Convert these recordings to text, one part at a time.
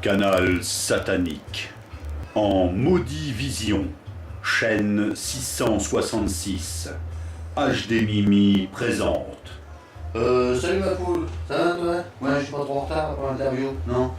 Canal satanique. En maudit vision. Chaîne 666. HD Mimi présente. Salut ma poule, ça va toi? Ouais, je suis pas trop en retard pour l'interview, non?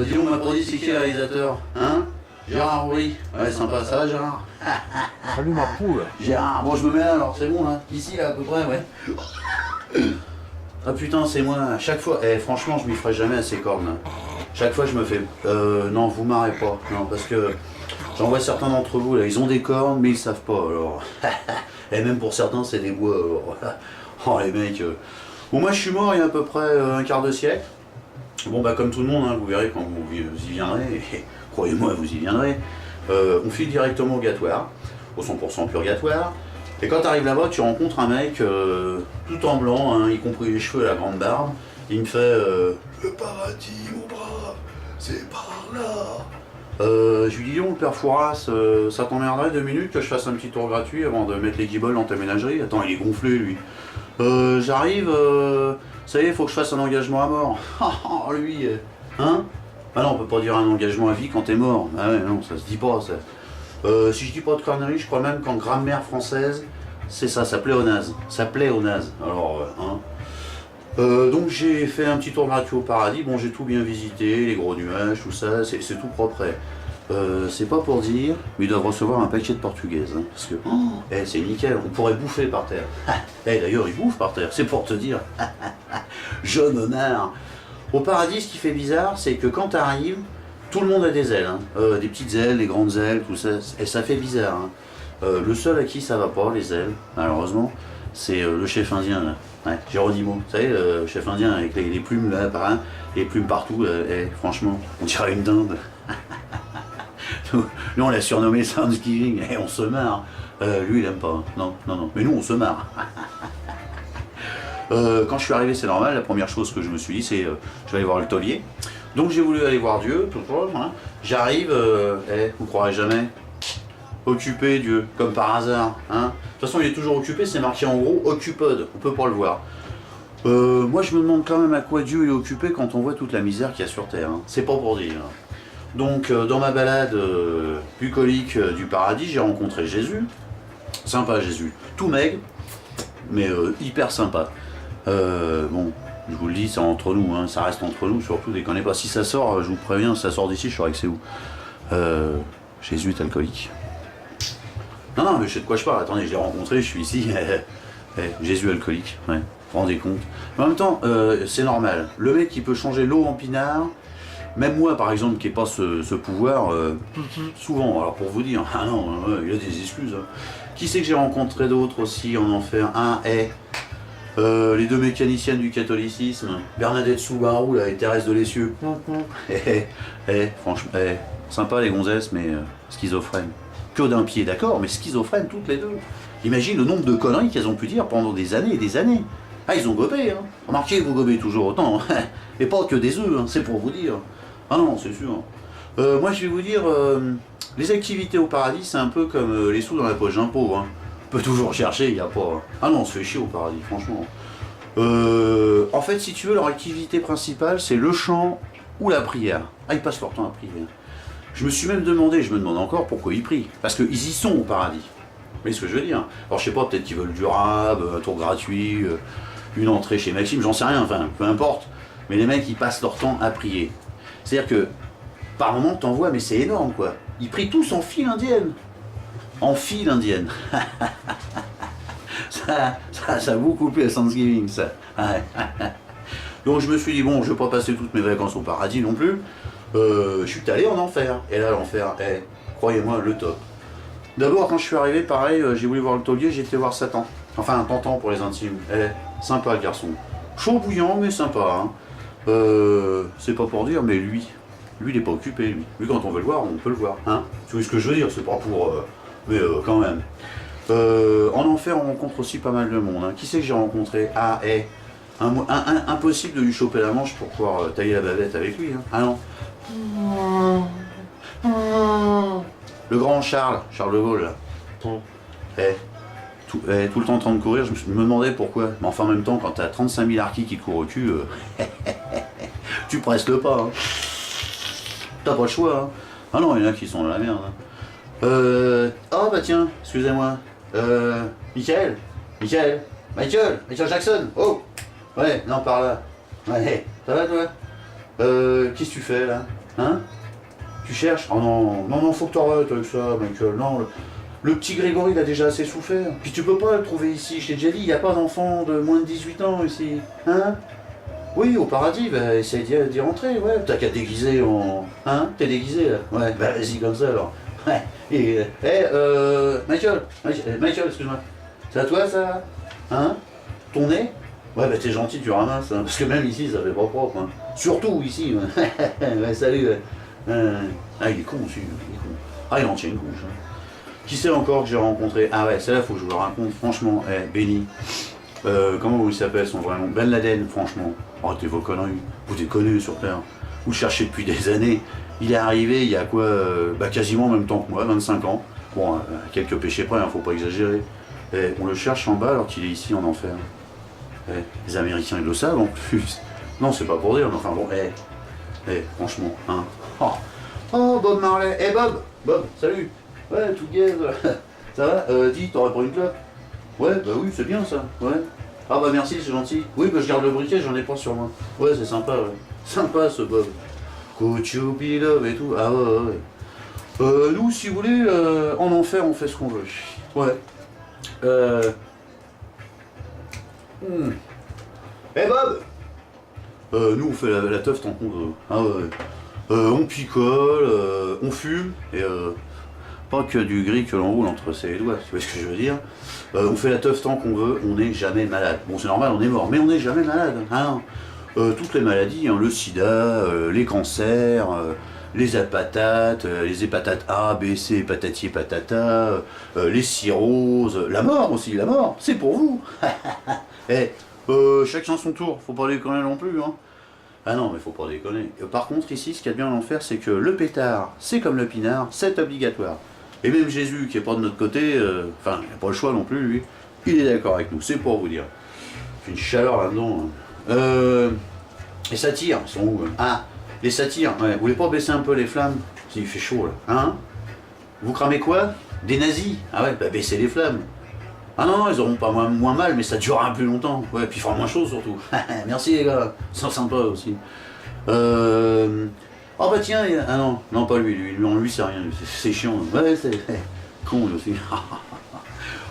Dis-donc, on m'a pas dit c'est qui le réalisateur, hein? Gérard, oui. Ouais, sympa, ça va Gérard? Salut ma poule. Gérard, bon je me mets là alors, c'est bon là? Ici là à peu près, ouais. Ah putain, c'est moi, à chaque fois, franchement je m'y ferai jamais à ces cornes là. Chaque fois je me fais, non vous marrez pas, non parce que j'en vois certains d'entre vous là, ils ont des cornes mais ils savent pas alors. Et même pour certains c'est des bois alors. Oh les mecs, bon moi je suis mort il y a à peu près un quart de siècle. Bon bah comme tout le monde, hein, vous verrez quand vous y viendrez, et croyez-moi vous y viendrez, on file directement au Gatoire, au 100% purgatoire. Et quand tu arrives là-bas, tu rencontres un mec tout en blanc, hein, y compris les cheveux et la grande barbe. Il me fait le paradis, mon brave, c'est par là. Je lui dis donc, le père Fouras, ça t'emmerderait 2 minutes que je fasse un petit tour gratuit avant de mettre les guibolles dans ta ménagerie? Attends, il est gonflé lui. J'arrive, ça y est, faut que je fasse un engagement à mort. Ah, lui, hein? Ah non, on peut pas dire un engagement à vie quand t'es mort. Ah ouais, non, ça se dit pas, ça. Si je dis pas de conneries, je crois même qu'en grammaire française, c'est ça, ça pléonase. Ça pléonase. Alors, hein. Donc j'ai fait un petit tour gratuit au paradis. Bon, j'ai tout bien visité, les gros nuages, tout ça, c'est tout propre. C'est pas pour dire, mais ils doivent recevoir un paquet de portugaises. Hein, parce que, c'est nickel, on pourrait bouffer par terre. D'ailleurs, ils bouffent par terre, c'est pour te dire. Jeune honneur. Au paradis, ce qui fait bizarre, c'est que quand t'arrives, tout le monde a des ailes, hein. Des petites ailes, des grandes ailes, tout ça, et ça fait bizarre. Hein. Le seul à qui ça va pas, les ailes, malheureusement, c'est le chef indien, là. Ouais, Geronimo, vous savez, le chef indien avec les plumes, là, par un, les plumes partout, franchement, on dirait une dinde. Nous, on l'a surnommé Thanksgiving, on se marre. Lui, il aime pas, non, non, non, mais nous, on se marre. Quand je suis arrivé, c'est normal, la première chose que je me suis dit, c'est je vais aller voir le taulier. Donc j'ai voulu aller voir Dieu, toujours, hein. J'arrive, vous croirez jamais, occupé Dieu, comme par hasard. Hein. De toute façon il est toujours occupé, c'est marqué en gros, occuped, on peut pas le voir. Moi je me demande quand même à quoi Dieu est occupé quand on voit toute la misère qu'il y a sur Terre. Hein. C'est pas pour dire. Donc dans ma balade bucolique du paradis, j'ai rencontré Jésus. Sympa Jésus, tout maigre, mais hyper sympa. Bon, je vous le dis, c'est entre nous, hein, ça reste entre nous, surtout déconnez pas. Si ça sort, je vous préviens, si ça sort d'ici, je saurai que c'est où. Jésus est alcoolique. Non, non, mais je sais de quoi je parle, attendez, je l'ai rencontré, je suis ici. Jésus alcoolique, ouais, vous vous rendez compte. Mais en même temps, c'est normal. Le mec qui peut changer l'eau en pinard, même moi par exemple, qui n'ai pas ce pouvoir, souvent, alors pour vous dire, ah non, il a des excuses. Hein. Qui c'est que j'ai rencontré d'autres aussi en enfer? Les 2 mécaniciennes du catholicisme, Bernadette Soubarou là, et Thérèse de Lessieux. Franchement, sympa les gonzesses, mais schizophrènes. Que d'un pied, d'accord, mais schizophrènes toutes les 2. Imagine le nombre de conneries qu'elles ont pu dire pendant des années et des années. Ah, ils ont gobé, hein. Remarquez, vous gobez toujours autant, hein. Et pas que des œufs, hein, c'est pour vous dire. Ah non, c'est sûr. Moi, je vais vous dire, les activités au paradis, c'est un peu comme les sous dans la poche d'un pauvre. Hein. On peut toujours chercher, il n'y a pas... Ah non, on se fait chier au paradis, franchement. En fait, si tu veux, leur activité principale, c'est le chant ou la prière. Ah, ils passent leur temps à prier. Je me suis même demandé, je me demande encore pourquoi ils prient. Parce qu'ils y sont au paradis. Vous voyez ce que je veux dire? Alors, je sais pas, peut-être qu'ils veulent du rab, un tour gratuit, une entrée chez Maxime, j'en sais rien, enfin, peu importe. Mais les mecs, ils passent leur temps à prier. C'est-à-dire que, par moment, t'en vois, mais c'est énorme, quoi. Ils prient tous en file indienne. En file indienne. ça a beaucoup plu à Thanksgiving, ça. Ouais. Donc je me suis dit, bon, je vais pas passer toutes mes vacances au paradis non plus. Je suis allé en enfer. Et là, l'enfer, croyez-moi, le top. D'abord, quand je suis arrivé, pareil, j'ai voulu voir le taulier, j'ai été voir Satan. Enfin, un Tantan pour les intimes. Sympa le garçon. Chaud bouillant, mais sympa. Hein. C'est pas pour dire, mais lui, il est pas occupé, lui. Lui, quand on veut le voir, on peut le voir. Hein. Tu vois ce que je veux dire? C'est pas pour... mais quand même. En enfer, on rencontre aussi pas mal de monde. Hein. Qui c'est que j'ai rencontré? Ah, impossible de lui choper la manche pour pouvoir tailler la bavette avec lui. Hein. Ah non. Le grand Charles de Gaulle, là. Tout le temps en train de courir, je me demandais pourquoi. Mais enfin, en même temps, quand t'as 35 000 harkis qui te courent au cul, tu presses le pas. Hein. T'as pas le choix, hein. Ah non, il y en a qui sont dans la merde. Hein. Oh bah tiens, excusez-moi. Michael Michael Jackson. Oh. Ouais, non, par là. Ouais, ça va toi? Qu'est-ce que tu fais là? Hein? Tu cherches? Oh non, faut que t'arrêtes avec ça, Michael. Non, le petit Grégory, il a déjà assez souffert. Puis tu peux pas le trouver ici, je t'ai déjà dit, il n'y a pas d'enfant de moins de 18 ans ici. Hein? Oui, au paradis, bah essaye d'y rentrer, ouais. T'as qu'à déguiser en... Hein? T'es déguisé là? Ouais, bah vas-y comme ça alors. Ouais. Et, Michael, excuse-moi. C'est à toi ça? Hein? Ton nez? Ouais, bah t'es gentil, tu ramasses, hein, parce que même ici, ça fait pas propre. Hein. Surtout ici. Ouais, salut. Ah, il est con aussi, il est con. Ah, il en tient une couche. Hein. Qui c'est encore que j'ai rencontré? Ah ouais, celle-là, faut que je vous le raconte. Franchement, Benny. Comment il s'appelle son vrai nom? Ben Laden, franchement. Arrêtez vos conneries. Vous déconnez sur Terre. Vous le cherchez depuis des années. Il est arrivé il y a quoi? Quasiment en même temps que moi, 25 ans. Bon, quelques péchés près, hein, faut pas exagérer. Et on le cherche en bas alors qu'il est ici en enfer. Les Américains ils le savent en plus. Non, c'est pas pour dire, mais enfin bon, franchement, hein. Oh, Bob Marley. Bob, salut. Ouais, tout gaze. Ça va? Dis, t'aurais pas une clope? Ouais, bah oui, c'est bien ça, ouais. Ah bah merci, c'est gentil. Oui, bah je garde le briquet, j'en ai pas sur moi. Ouais, c'est sympa, ouais. Sympa ce Bob. Could you be love et tout. Ah ouais. Nous, si vous voulez, en enfer, on fait ce qu'on veut. Ouais. Bob! Nous on fait la teuf tant qu'on veut. Ah ouais. On picole, on fume, et pas que du gris que l'on roule entre ses doigts, tu vois ce que je veux dire? On fait la teuf tant qu'on veut, on n'est jamais malade. Bon c'est normal, on est mort, mais on n'est jamais malade. Hein. Toutes les maladies, hein, le sida, les cancers, les hépatates, les hépatates A, B, C, patati patata, les cirrhoses, la mort aussi, la mort, c'est pour vous. Chacun son tour, faut pas déconner non plus. Hein. Ah non, mais faut pas déconner. Par contre, ici, ce qu'il y a de bien à l'enfer, c'est que le pétard, c'est comme le pinard, c'est obligatoire. Et même Jésus, qui est pas de notre côté, enfin, il n'a pas le choix non plus, lui, il est d'accord avec nous, c'est pour vous dire. Il fait une chaleur là-dedans. Hein. Les satyres, ils sont où? Ah, les satyres, ouais. Vous voulez pas baisser un peu les flammes? Il fait chaud là. Hein? Vous cramez quoi? Des nazis? Ah ouais, bah baissez les flammes. Ah non, ils auront pas moins mal, mais ça durera plus longtemps. Ouais, puis il fera moins chaud surtout. Merci les gars, c'est sympa aussi. Oh bah tiens, ah non, pas lui, lui c'est rien, c'est chiant. Ouais, c'est con lui aussi.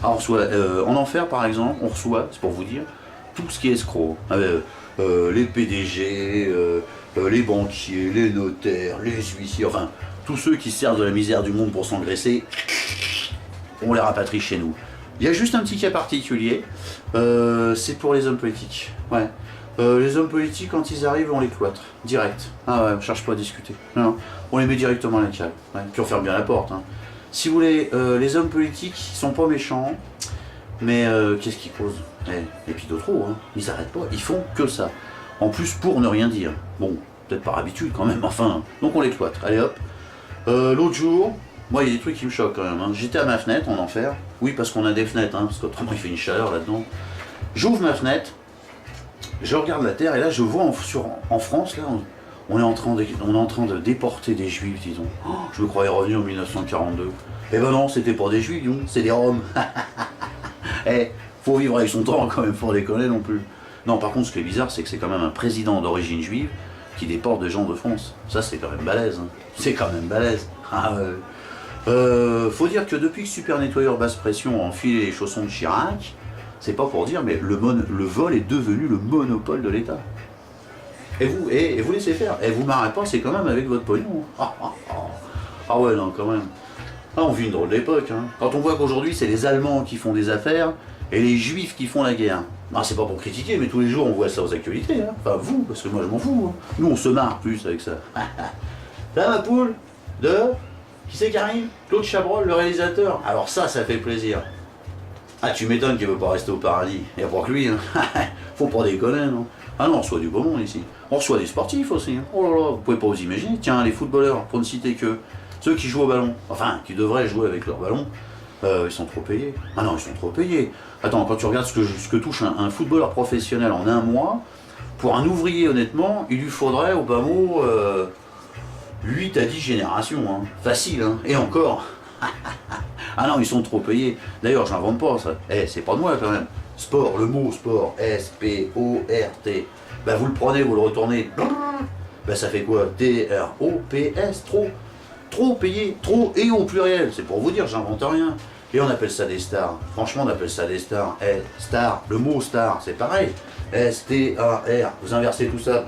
Alors, on reçoit, en enfer par exemple, on reçoit, c'est pour vous dire, tout ce qui est escroc. Les PDG, les banquiers, les notaires, les huissiers, enfin, tous ceux qui servent de la misère du monde pour s'engraisser, on les rapatrie chez nous. Il y a juste un petit cas particulier, c'est pour les hommes politiques. Ouais. Les hommes politiques, quand ils arrivent, on les cloître, direct. Ah ouais, on cherche pas à discuter. Non, on les met directement à la cale. Ouais. Puis on ferme bien la porte. Hein. Si vous voulez, les hommes politiques, ils sont pas méchants, mais qu'est-ce qu'ils causent? Et puis d'autres, hein. Ils arrêtent pas, ils font que ça. En plus, pour ne rien dire. Bon, peut-être par habitude quand même, enfin. Donc on les cloître. Allez hop. L'autre jour, moi il y a des trucs qui me choquent quand même. Hein. J'étais à ma fenêtre en enfer. Oui, parce qu'on a des fenêtres, hein, parce qu'autrement il fait une chaleur là-dedans. J'ouvre ma fenêtre, je regarde la terre et là je vois en France, là, on est en train de déporter des juifs, disons. Oh, je me croyais revenu en 1942. Eh ben non, c'était pas des juifs, disons, c'est des roms. Faut vivre avec son temps quand même, faut déconner non plus. Non, par contre, ce qui est bizarre, c'est que c'est quand même un président d'origine juive qui déporte des gens de France. Ça, c'est quand même balèze. Hein. C'est quand même balèze. Faut dire que depuis que Super Nettoyeur basse pression a enfilé les chaussons de Chirac, c'est pas pour dire, mais le vol est devenu le monopole de l'État. Et vous laissez faire. Et vous marrez pas, c'est quand même avec votre pognon. Ah ouais, non, quand même. Ah, on vit une drôle d'époque. Hein. Quand on voit qu'aujourd'hui, c'est les Allemands qui font des affaires et les Juifs qui font la guerre. Ah, c'est pas pour critiquer, mais tous les jours, on voit ça aux actualités. Hein. Enfin, vous, parce que moi, je m'en fous. Hein. Nous, on se marre plus avec ça. Là, ma poule, qui c'est qui arrive? Claude Chabrol, le réalisateur. Alors ça fait plaisir. Ah, tu m'étonnes qu'il veut pas rester au paradis. Il n'y a pas que lui. Hein. Faut pas déconner, non? Ah non, on reçoit du beau monde ici. On reçoit des sportifs aussi. Hein. Oh là là, vous pouvez pas vous imaginer. Tiens, les footballeurs, pour ne citer que ceux qui jouent au ballon, enfin, qui devraient jouer avec leur ballon, ils sont trop payés. Ah non, ils sont trop payés. Attends, quand tu regardes ce que touche un footballeur professionnel en un mois, pour un ouvrier, honnêtement, il lui faudrait, au bas mot, 8 à 10 générations, hein. Facile, hein. Et encore. Ah non, ils sont trop payés. D'ailleurs, je n'invente pas ça. Eh, c'est pas de moi quand même. Sport, le mot sport, S-P-O-R-T. Bah vous le prenez, vous le retournez. Bah ça fait quoi? T-R-O-P-S, trop. Trop payé, trop, et au pluriel. C'est pour vous dire, j'invente rien. Et on appelle ça des stars. Franchement, on appelle ça des stars. Eh, star, le mot star, c'est pareil. S-T-A-R. Vous inversez tout ça.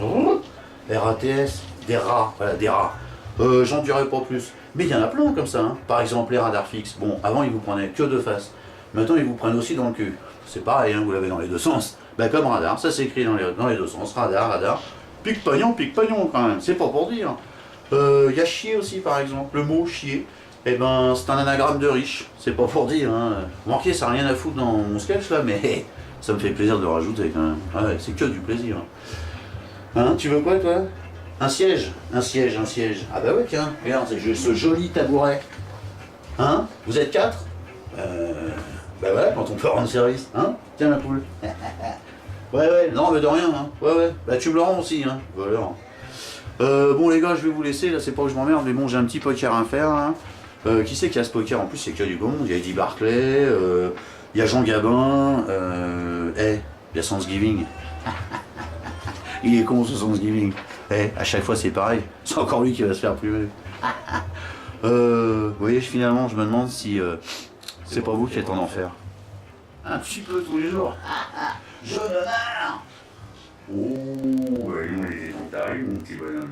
R-A-T-S, des rats. Voilà, des rats. J'en dirai pas plus. Mais il y en a plein comme ça. Hein. Par exemple, les radars fixes. Bon, avant, ils vous prenaient que de face. Maintenant, ils vous prennent aussi dans le cul. C'est pareil, hein, vous l'avez dans les deux sens. Bah, comme radar, ça s'écrit dans les deux sens. Radar, radar. Pique-pagnon quand même. C'est pas pour dire. Il y a chier aussi, par exemple. Le mot chier. Eh ben, c'est un anagramme de riche. C'est pas pour dire. Hein. Remarquez, ça n'a rien à foutre dans mon sketch là, mais ça me fait plaisir de le rajouter quand même. Ouais, c'est que du plaisir. Hein, tu veux quoi, toi? Un siège. Ah bah ouais, tiens, regarde, c'est ce joli tabouret. Hein? Vous êtes 4? Bah voilà, quand on peut rendre service. Hein? Tiens, la poule. Ouais, non, mais de rien. Hein. Ouais. Bah tu me le rends aussi, hein. Voilà. Bon les gars, je vais vous laisser, là c'est pas que je m'emmerde, mais bon j'ai un petit poker à faire là. Qui c'est qui a ce poker? En plus c'est qu'il y a du bon monde, il y a Eddie Barclay, il y a Jean Gabin, il y a Thanksgiving. Il est con ce Thanksgiving. À chaque fois c'est pareil, c'est encore lui qui va se faire plumer. Vous voyez, finalement je me demande si c'est pas vous qui êtes en enfer. Un petit peu tous les jours. Je me marre. Oh, il t'arrive, mon petit bonhomme.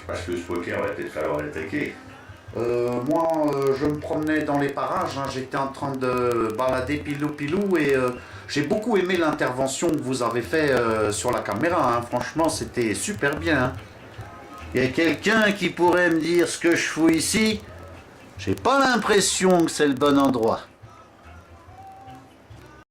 Parce que ce poker va peut-être falloir l'attaquer. Moi, je me promenais dans les parages, hein. J'étais en train de balader pilou et j'ai beaucoup aimé l'intervention que vous avez fait sur la caméra. Hein. Franchement, c'était super bien. Hein. Il y a quelqu'un qui pourrait me dire ce que je fous ici? J'ai pas l'impression que c'est le bon endroit.